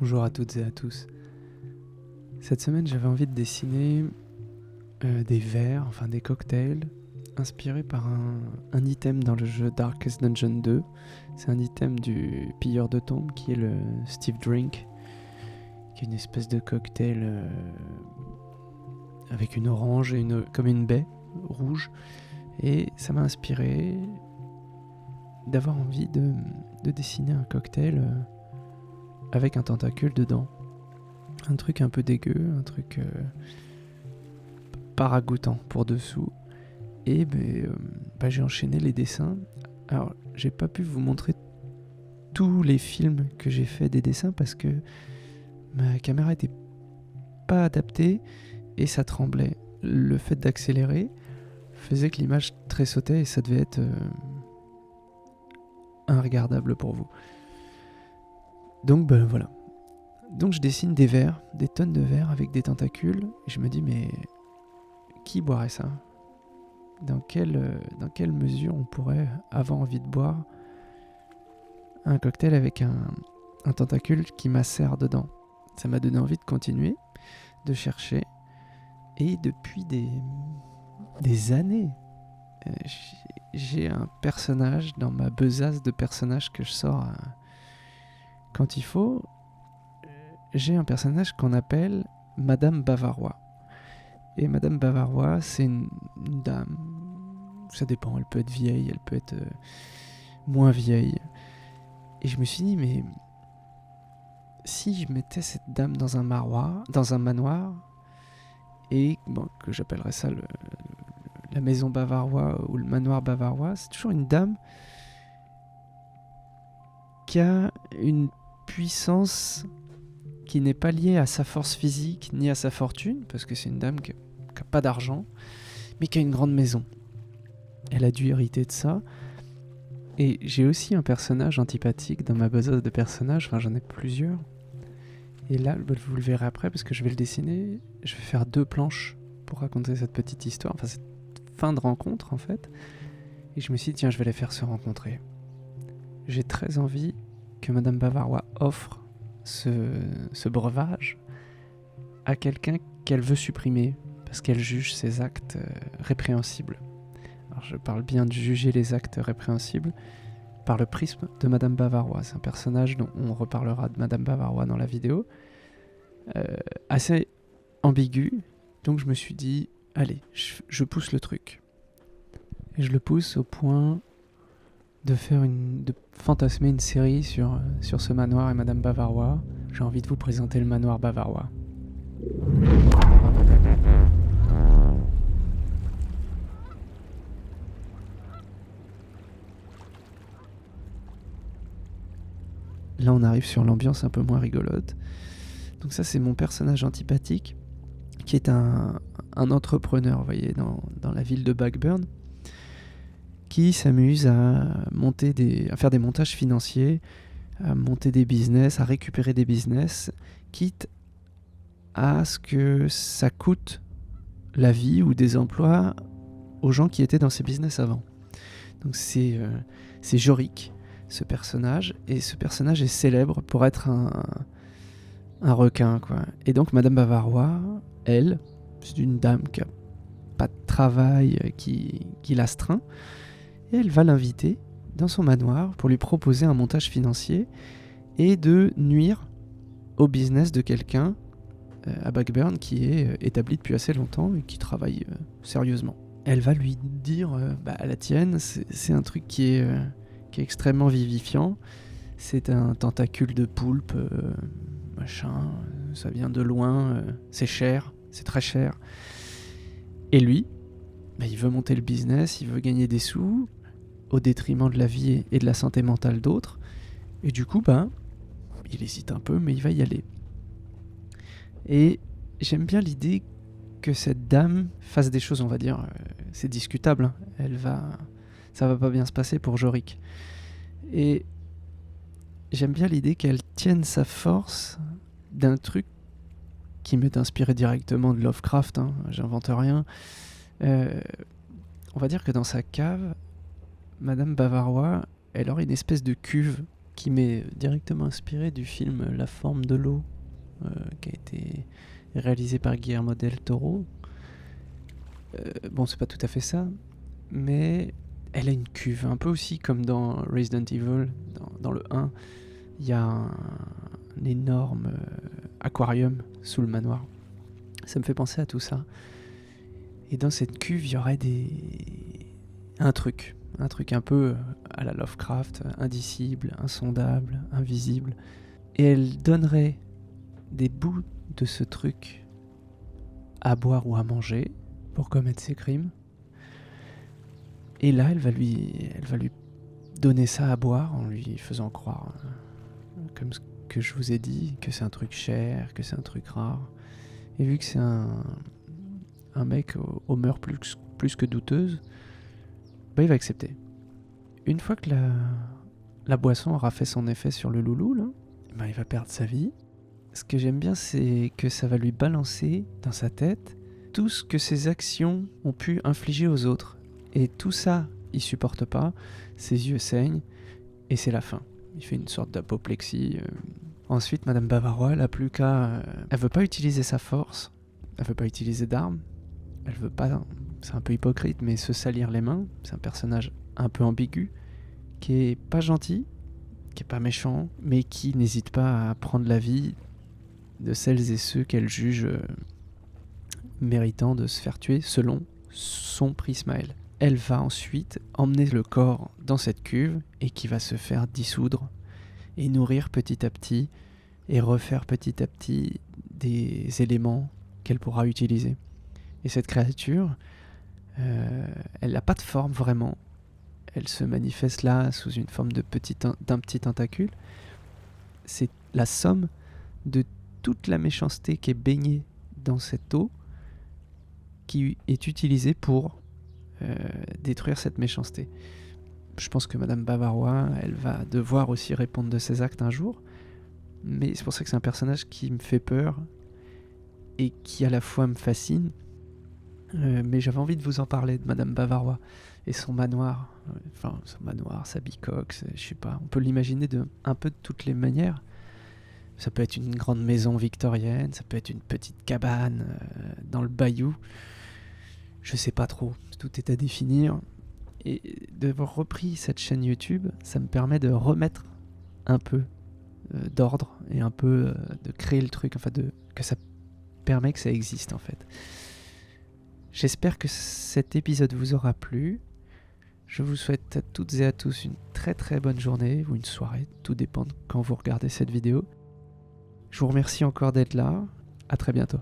Bonjour à toutes et à tous. Cette semaine, j'avais envie de dessiner des verres, enfin des cocktails, inspirés par un item dans le jeu Darkest Dungeon 2. C'est un item du pilleur de tombes qui est le Steve Drink, qui est une espèce de cocktail avec une orange et comme une baie rouge. Et ça m'a inspiré d'avoir envie de dessiner un cocktail avec un tentacule dedans. Un truc un peu dégueu, un truc pas ragoûtant pour dessous. Et j'ai enchaîné les dessins. Alors, j'ai pas pu vous montrer tous les films que j'ai fait des dessins parce que ma caméra était pas adaptée et ça tremblait. Le fait d'accélérer faisait que l'image tressautait et ça devait être inregardable pour vous. Donc voilà. Donc je dessine des vers, des tonnes de vers avec des tentacules. Et je me dis, mais qui boirait ça ? Dans quelle mesure on pourrait avoir envie de boire un cocktail avec un tentacule qui macère dedans ? Ça m'a donné envie de continuer, de chercher. Et depuis des années, j'ai un personnage dans ma besace de personnages que je sors quand il faut. J'ai un personnage qu'on appelle Madame Bavarois. Et Madame Bavarois, c'est une dame. Ça dépend, elle peut être vieille, elle peut être moins vieille. Et je me suis dit, mais si je mettais cette dame dans un manoir, et que j'appellerais ça la maison Bavarois ou le manoir Bavarois, c'est toujours une dame qui a une puissance qui n'est pas liée à sa force physique ni à sa fortune, parce que c'est une dame qui n'a pas d'argent, mais qui a une grande maison. Elle a dû hériter de ça. Et j'ai aussi un personnage antipathique dans ma besace de personnages, enfin j'en ai plusieurs. Et là, vous le verrez après, parce que je vais le dessiner. Je vais faire 2 planches pour raconter cette petite histoire, enfin cette fin de rencontre en fait. Et je me suis dit, tiens, je vais les faire se rencontrer. J'ai très envie que Madame Bavarois offre ce breuvage à quelqu'un qu'elle veut supprimer parce qu'elle juge ses actes répréhensibles. Alors je parle bien de juger les actes répréhensibles par le prisme de Madame Bavarois. C'est un personnage dont on reparlera de Madame Bavarois dans la vidéo, assez ambigu. Donc je me suis dit, allez, je pousse le truc. Et je le pousse au point de fantasmer une série sur ce manoir et Madame Bavarois. J'ai envie de vous présenter le manoir Bavarois. Là, on arrive sur l'ambiance un peu moins rigolote. Donc ça, c'est mon personnage antipathique, qui est un entrepreneur, vous voyez, dans la ville de Blackburn, qui s'amuse à faire des montages financiers, à monter des business, à récupérer des business, quitte à ce que ça coûte la vie ou des emplois aux gens qui étaient dans ces business avant. Donc c'est Jorik, ce personnage, et ce personnage est célèbre pour être un requin, quoi. Et donc Madame Bavarois, elle, c'est une dame qui a pas de travail, qui l'astreint, et elle va l'inviter dans son manoir pour lui proposer un montage financier et de nuire au business de quelqu'un à Blackburn qui est établi depuis assez longtemps et qui travaille sérieusement. Elle va lui dire, la tienne, c'est un truc qui est extrêmement vivifiant. C'est un tentacule de poulpe, machin, ça vient de loin, c'est cher, c'est très cher. Et lui, il veut monter le business, il veut gagner des sous, au détriment de la vie et de la santé mentale d'autres. Et du coup, il hésite un peu, mais il va y aller. Et j'aime bien l'idée que cette dame fasse des choses, on va dire, c'est discutable, hein. Ça va pas bien se passer pour Jorik. Et j'aime bien l'idée qu'elle tienne sa force d'un truc qui m'est inspiré directement de Lovecraft, hein, j'invente rien. On va dire que dans sa cave, Madame Bavarois, elle aurait une espèce de cuve qui m'est directement inspiré du film La forme de l'eau, qui a été réalisé par Guillermo del Toro. Bon, c'est pas tout à fait ça, mais elle a une cuve, un peu aussi comme dans Resident Evil, dans le 1. Il y a un énorme aquarium sous le manoir. Ça me fait penser à tout ça. Et dans cette cuve, il y aurait un truc un peu à la Lovecraft, indicible, insondable, invisible. Et elle donnerait des bouts de ce truc à boire ou à manger pour commettre ses crimes. Et là, elle va lui donner ça à boire en lui faisant croire, comme ce que je vous ai dit, que c'est un truc cher, que c'est un truc rare. Et vu que c'est un mec aux mœurs plus que douteuses, bah il va accepter. Une fois que la boisson aura fait son effet sur le loulou, là, bah il va perdre sa vie. Ce que j'aime bien, c'est que ça va lui balancer dans sa tête tout ce que ses actions ont pu infliger aux autres. Et tout ça, il supporte pas, ses yeux saignent, et c'est la fin. Il fait une sorte d'apoplexie. Ensuite, Madame Bavarois, elle a plus qu'à... elle veut pas utiliser sa force, elle veut pas utiliser d'armes, elle veut pas... c'est un peu hypocrite, mais se salir les mains. C'est un personnage un peu ambigu, qui est pas gentil, qui est pas méchant, mais qui n'hésite pas à prendre la vie de celles et ceux qu'elle juge méritants de se faire tuer selon son prisme à elle. Elle va ensuite emmener le corps dans cette cuve et qui va se faire dissoudre et nourrir petit à petit et refaire petit à petit des éléments qu'elle pourra utiliser. Et cette créature, elle n'a pas de forme vraiment. Elle se manifeste là sous une forme d'un petit tentacule. C'est la somme de toute la méchanceté qui est baignée dans cette eau qui est utilisée pour détruire cette méchanceté. Je pense que Madame Bavarois, elle va devoir aussi répondre de ses actes un jour, mais c'est pour ça que c'est un personnage qui me fait peur et qui à la fois me fascine. Mais j'avais envie de vous en parler de Madame Bavarois et son manoir, sa bicoque, je sais pas, on peut l'imaginer de un peu de toutes les manières. Ça peut être une grande maison victorienne, ça peut être une petite cabane dans le bayou, je sais pas trop, tout est à définir. Et d'avoir repris cette chaîne YouTube, ça me permet de remettre un peu d'ordre et un peu de créer le truc, que ça permet que ça existe en fait. J'espère que cet épisode vous aura plu. Je vous souhaite à toutes et à tous une très très bonne journée ou une soirée, tout dépend de quand vous regardez cette vidéo. Je vous remercie encore d'être là, à très bientôt.